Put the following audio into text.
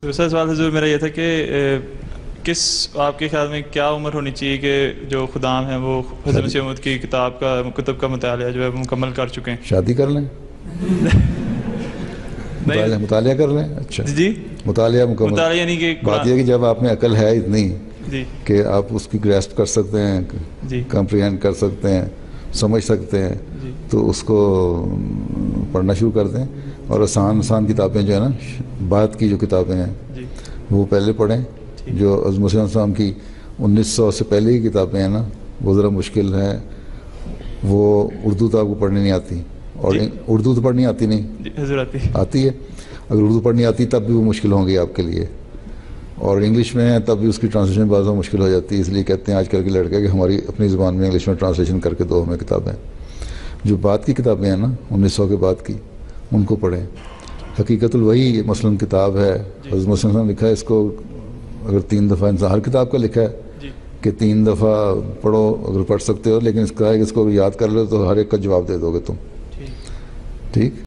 دوسرا سوال حضور میرا یہ تھا کہ کس آپ کے خیال میں کیا عمر ہونی چاہیے کہ جو خدام ہیں وہ حضرت مسیح موعود کی کتب کا مطالعہ جو ہے مکمل کر چکے ہیں؟ شادی کر لیں، مطالعہ کر لیں. اچھا جی مطالعہ مکمل. مطالعہ یعنی کہ بات یہ کہ جب آپ میں عقل ہے اتنی جی کہ آپ اس کی گریسپ کر سکتے ہیں، جی کمپریہینڈ کر سکتے ہیں، سمجھ سکتے ہیں، جی تو اس کو پڑھنا شروع کر دیں. اور آسان کتابیں جو ہے نا، بعد کی جو کتابیں ہیں جی وہ پہلے پڑھیں. جو حضرت مسیح علیہ السلام کی 1900 سے پہلے کی کتابیں ہیں نا، وہ ذرا مشکل ہیں. وہ اردو تو آپ کو پڑھنی نہیں آتی، اور اردو تو پڑھنی آتی نہیں. جی حضور آتی ہے. اگر اردو پڑھنی آتی تب بھی وہ مشکل ہوں گی آپ کے لیے، اور انگلش میں ہے تب بھی اس کی ٹرانسلیشن بعض مشکل ہو جاتی ہے. اس لیے کہتے ہیں آج کل کے لڑکے کہ ہماری اپنی زبان میں انگلش میں ٹرانسلیشن کر کے دو ہمیں کتابیں. جو بعد کی کتابیں ہیں نا 1900 کے بعد کی، ان کو پڑھیں. حقیقت الوحی مثلاً کتاب ہے، حضرت مسیح نے لکھا ہے اس کو اگر 3 دفعہ انسان، ہر کتاب کا لکھا ہے کہ 3 دفعہ پڑھو اگر پڑھ سکتے ہو، لیکن اس کا ہے کہ اس کو یاد کر لو تو ہر ایک کا جواب دے دو گے تم. ٹھیک.